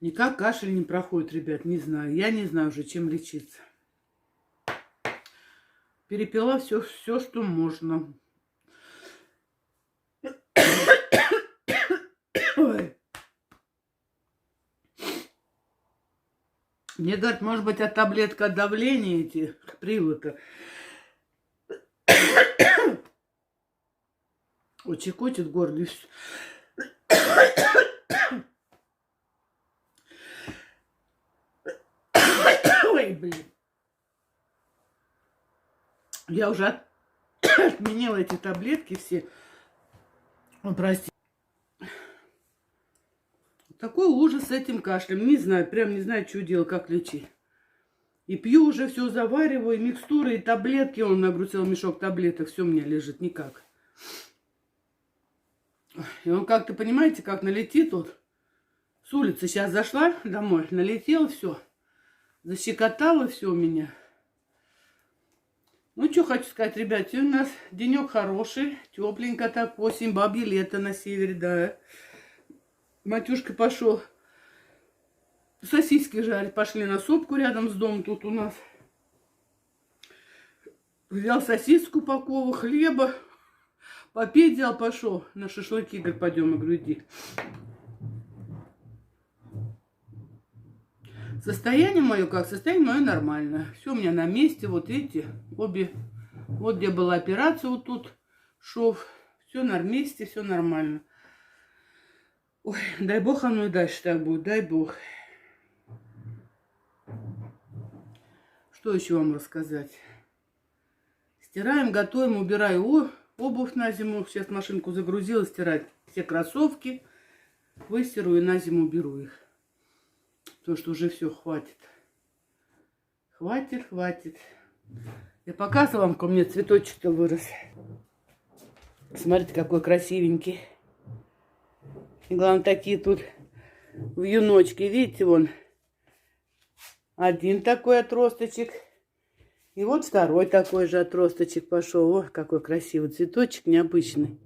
Никак кашель не проходит, ребят, не знаю. Я не знаю уже, чем лечиться. Перепила все, что можно. Ой. Мне говорят, может быть, от таблетка от давления эти приводы. Ой, чекотит горло. Ой, блин. Я уже отменила эти таблетки все. Ой, прости. Такой ужас с этим кашлем. Не знаю, прям не знаю, что делать, как лечить. И пью уже все, завариваю, и микстуры, и таблетки. Он нагрузил мешок таблеток, все у меня лежит, никак. И он как-то, понимаете, как налетит вот. С улицы сейчас зашла домой, налетел, все. Защекотало все у меня. Ну, что хочу сказать, ребят, сегодня у нас денек хороший, тепленько так, осень, бабье лето на севере, да. Матюшка пошел сосиски жарить, пошли на сопку рядом с домом тут у нас. Взял сосиску упаковку, хлеба, попить взял, пошел на шашлыки, говорит, пойдем, я говорю, иди. Состояние мое как? Состояние мое нормально. Все у меня на месте. Вот эти обе. Вот где была операция, вот тут шов. Все на месте, все нормально. Ой, дай бог оно и дальше так будет. Дай бог. Что еще вам рассказать? Стираем, готовим, убираю обувь на зиму. Сейчас машинку загрузила, стирать все кроссовки. Выстираю и на зиму уберу их. Потому что уже все, хватит. Хватит. Я показывала вам, как у меня цветочек-то вырос. Смотрите, какой красивенький. И главное, такие тут вьюночки. Видите, вон. Один такой отросточек. И вот второй такой же отросточек пошел. О, какой красивый цветочек, необычный.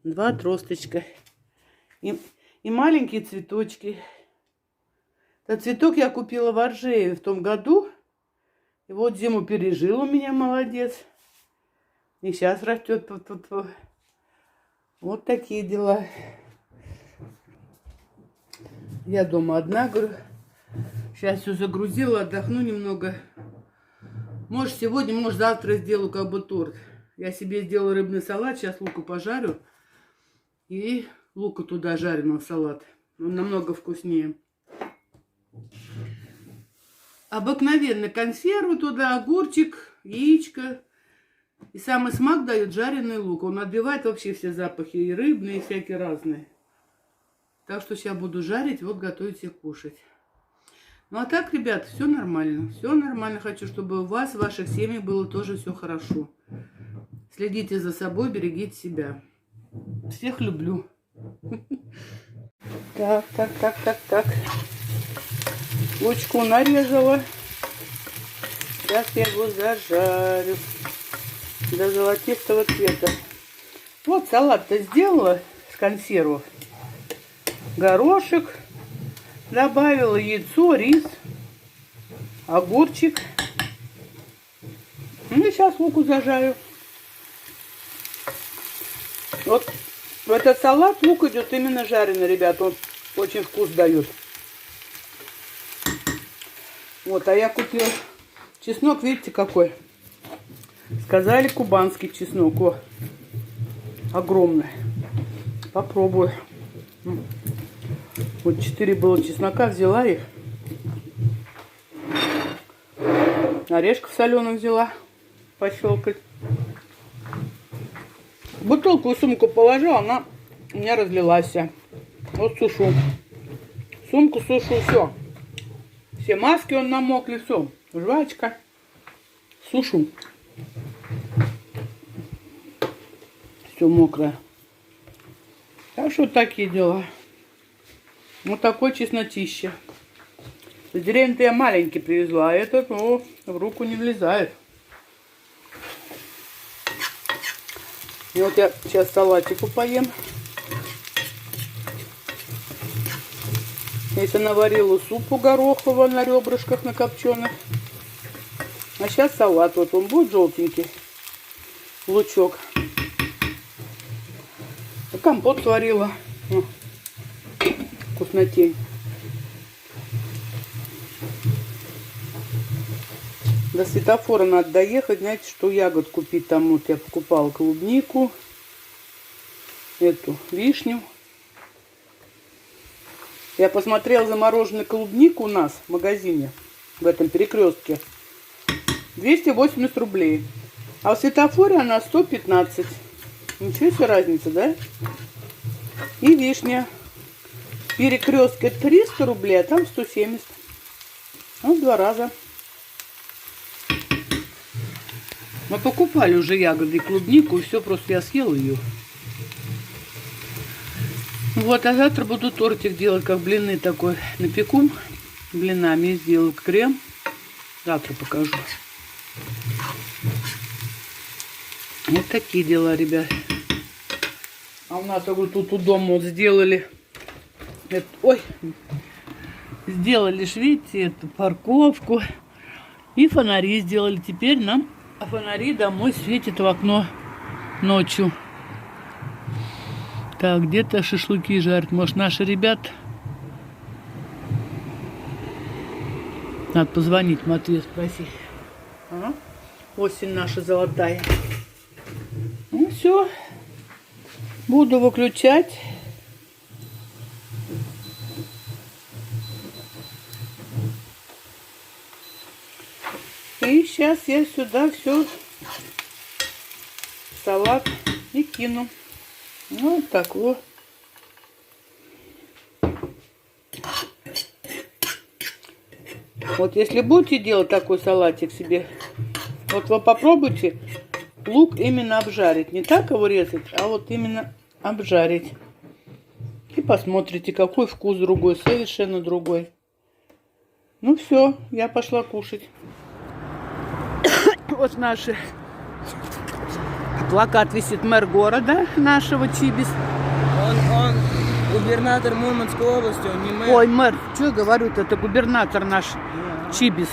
Два отросточка. И маленькие цветочки. Этот цветок я купила в Оржеве в том году. И вот зиму пережил у меня, молодец. И сейчас растет. Вот такие дела. Я дома одна, говорю. Сейчас все загрузила, отдохну немного. Может, сегодня, может, завтра сделаю как бы торт. Я себе сделала рыбный салат. Сейчас луку пожарю. И лука туда жареного салат. Он намного вкуснее. Обыкновенно консерву туда, огурчик, яичко. И самый смак дает жареный лук. Он отбивает вообще все запахи, и рыбные, и всякие разные. Так что сейчас буду жарить, вот готовить и кушать. Ну а так, ребят, все нормально. Все нормально. Хочу, чтобы у вас, в ваших семьях было тоже все хорошо. Следите за собой, берегите себя. Всех люблю. Так. Лучку нарезала. Сейчас я его зажарю до золотистого цвета. Вот салат-то сделала с консервов. Горошек. Добавила яйцо, рис, огурчик. И сейчас луку зажарю. Вот в этот салат лук идет именно жареный, ребят. Он очень вкус дает. Вот, а я купила чеснок, видите, какой. Сказали, кубанский чеснок. О, огромный. Попробую. Вот 4 было чеснока, взяла их. Орешков соленых взяла. Пощелкать. Бутылку в сумку положила, она у меня разлилась вся. Вот сушу. Сумку сушу, все. Все маски он намокли, все. Жвачка. Сушу. Все мокрое. Так что такие дела. Вот такой чеснотище. С деревни-то я маленький привезла, а этот, в руку не влезает. И вот я сейчас салатику поем. Это наварила супу горохового на ребрышках на копченых. А сейчас салат. Вот он будет желтенький. Лучок. И компот сварила. О, вкуснотень. До светофора надо доехать. Знаете, что ягод купить. Там вот я покупала клубнику. Эту вишню. Я посмотрела замороженную клубнику у нас в магазине. В этом перекрестке. 280 рублей. А в светофоре она 115. Ничего себе разница, да? И вишня. В перекрестке 300 рублей, а там 170. Ну, в 2 раза. Мы покупали уже ягоды и клубнику, и все, просто я съела ее. Вот, а завтра буду тортик делать, как блины такой. Напеку блинами, сделаю крем. Завтра покажу. Вот такие дела, ребят. А у нас вот тут у дома вот сделали. Это, ой, сделали ж, видите, эту парковку. И фонари сделали. Теперь нам фонари домой светят в окно ночью. Так, где-то шашлыки жарят. Может, наши ребята? Надо позвонить Матвею, спросить. Ага. Осень наша золотая. Ну, все. Буду выключать. И сейчас я сюда все салат и кину. Вот так вот. Вот если будете делать такой салатик себе, вот вы попробуйте лук именно обжарить. Не так его резать, а вот именно обжарить. И посмотрите, какой вкус другой, совершенно другой. Ну все, я пошла кушать. Вот наши. Плакат висит, мэр города нашего Чибис. Он губернатор Мурманской области, он не мэр. Ой, мэр, что я говорю, это губернатор наш Чибис.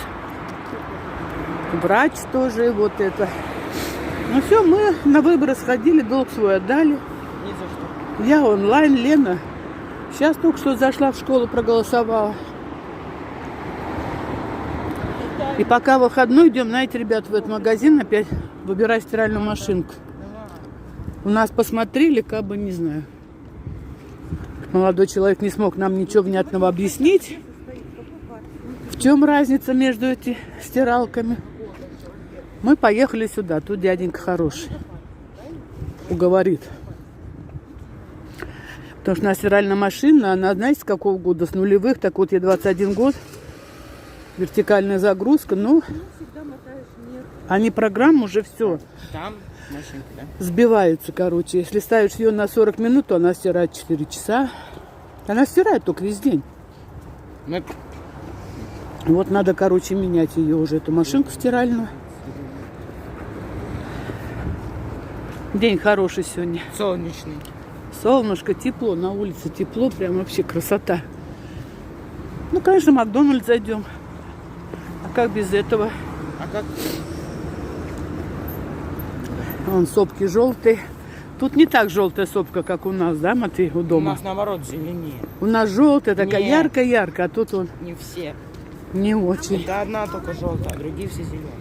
Врач тоже, вот это. Ну все, мы на выборы сходили, долг свой отдали. Ни за что. Я онлайн, Лена. Сейчас только что зашла в школу, проголосовала. И пока выходной идем, знаете, ребят, в этот магазин опять выбирать стиральную машинку. У нас посмотрели, как бы, не знаю. Молодой человек не смог нам ничего внятного объяснить. В чем разница между этими стиралками? Мы поехали сюда. Тут дяденька хороший. Уговорит. Потому что у нас стиральная машина, она, знаете, с какого года? С нулевых. Так вот, ей 21 год. Вертикальная загрузка. Ну, они программу уже все. Там машинка, да? Сбиваются, короче. Если ставишь ее на 40 минут, то она стирает 4 часа. Она стирает только весь день. Мы... Вот надо, короче, менять ее уже, эту машинку стиральную. День хороший сегодня. Солнечный. Солнышко, тепло, на улице тепло, прям вообще красота. Ну, конечно, в Макдональдс зайдем. А как без этого? А как? Вон сопки желтые. Тут не так желтая сопка, как у нас, да, Матвей, у У дома? нас наоборот зеленее. У нас желтая такая, Нет. ярко-ярко, а тут он Не все. не очень. Это одна только желтая, а другие все зеленые.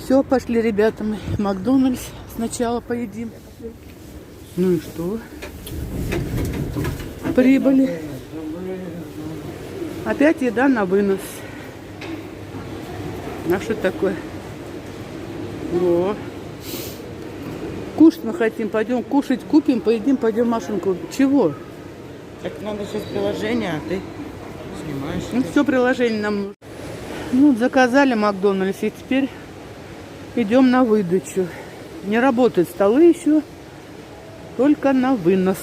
Все, пошли, ребята, мы в Макдональдс сначала поедим. Ну и что? Прибыли. Опять еда на вынос. А что такое? О. Кушать мы хотим, пойдем кушать, купим, поедим, пойдем машинку. Чего? Так надо сейчас приложение, а ты снимаешь. Ну, все приложение нам нужно. Ну, вот заказали Макдональдс, и теперь идем на выдачу. Не работают столы еще, только на вынос.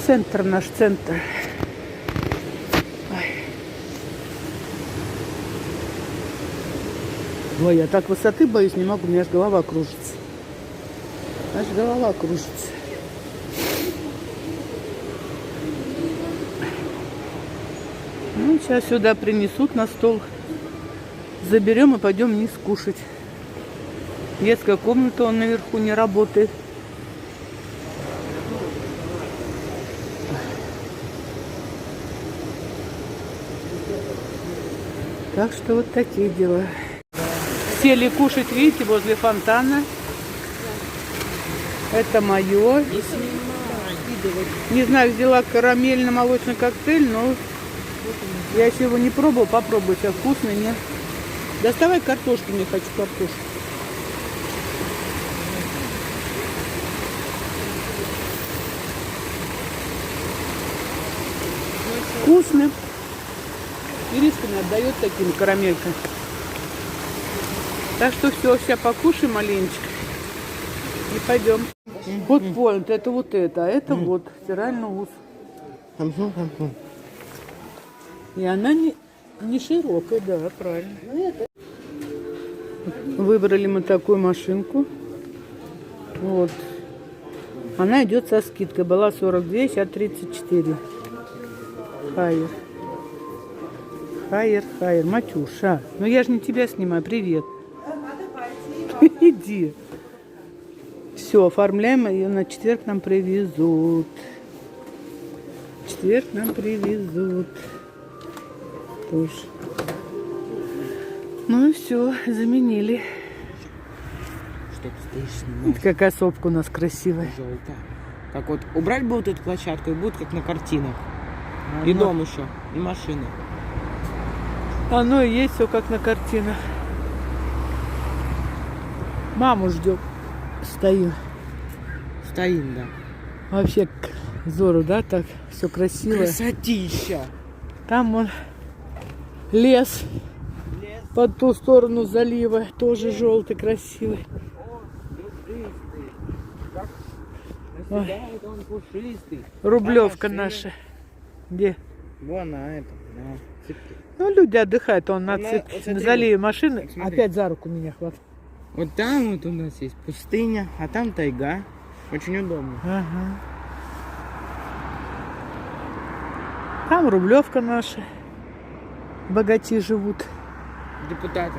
Центр наш, центр. Ой, я так высоты боюсь, не могу, у меня аж голова кружится. Аж голова кружится. Ну, сейчас сюда принесут на стол. Заберем и пойдем вниз кушать. Детская комната, он наверху не работает. Так что вот такие дела. Сели кушать, видите, возле фонтана. Это мое. Не знаю, взяла карамельно-молочный коктейль, но я еще его не пробовала. Попробую, сейчас вкусный, нет? Доставай картошку, мне хочу картошку. Вкусно. Иришка мне отдает таким карамелькам. Так что все, сейчас покушаем маленечко. И пойдем. Вот point, это вот это, а это вот стиральный ус. И она не широкая, да, правильно. Выбрали мы такую машинку. Вот. Она идет со скидкой. Была 42, сейчас 34. Хайер. Хайер. Матюша. Ну я же не тебя снимаю. Привет. Иди. Все, оформляем ее. На четверг нам привезут. В четверг нам привезут. Тоже. Ну и все, заменили. Что ты стоишь, снимаешь? Какая сопка у нас красивая. Желтая. Как вот убрать бы вот эту площадку, и будет как на картинах. И дом еще, и машина. Оно и есть все как на картинах. Маму ждем. Стою. Стоим, да. Вообще здорово, да, так все красиво. Красотища. Там вон лес. По ту сторону залива тоже желтый, красивый. Ой. Он пушистый. Рублевка наша. Где? Вон на этом, на цепи. Ну, люди отдыхают, он на Она, цепь, вот смотри, на заливе машины. вот смотри. Опять за руку меня хватает. Вот там вот у нас есть пустыня, а там тайга. Очень удобно. Ага. Там Рублевка наша. Богачи живут. Депутаты.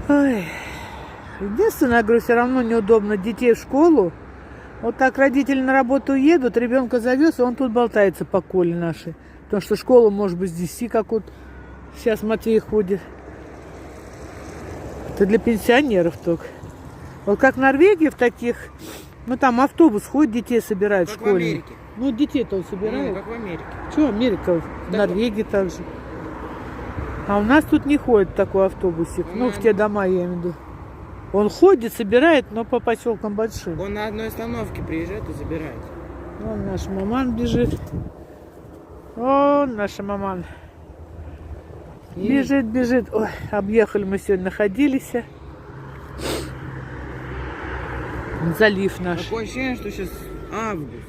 Ой. Единственное, я говорю, все равно неудобно детей в школу. Вот так родители на работу едут, ребенка завез, и он тут болтается по коле нашей. Потому что школа может быть с 10, как вот сейчас Матвей ходит. Это для пенсионеров только. Вот как в Норвегии в таких, ну там автобус ходит, детей собирает в Как в школе. Америке. Ну детей-то он собирает. Ну, как в Америке. Что, Америка, в Норвегии также. А у нас тут не ходит такой автобусик. Ну, в те дома, я имею в виду. Он ходит, собирает, но по поселкам большим. Он на одной остановке приезжает и забирает. Вон наш маман бежит. Вон наша маман. Бежит. Ой, объехали мы сегодня, находились. Залив наш. Такое ощущение, что сейчас август.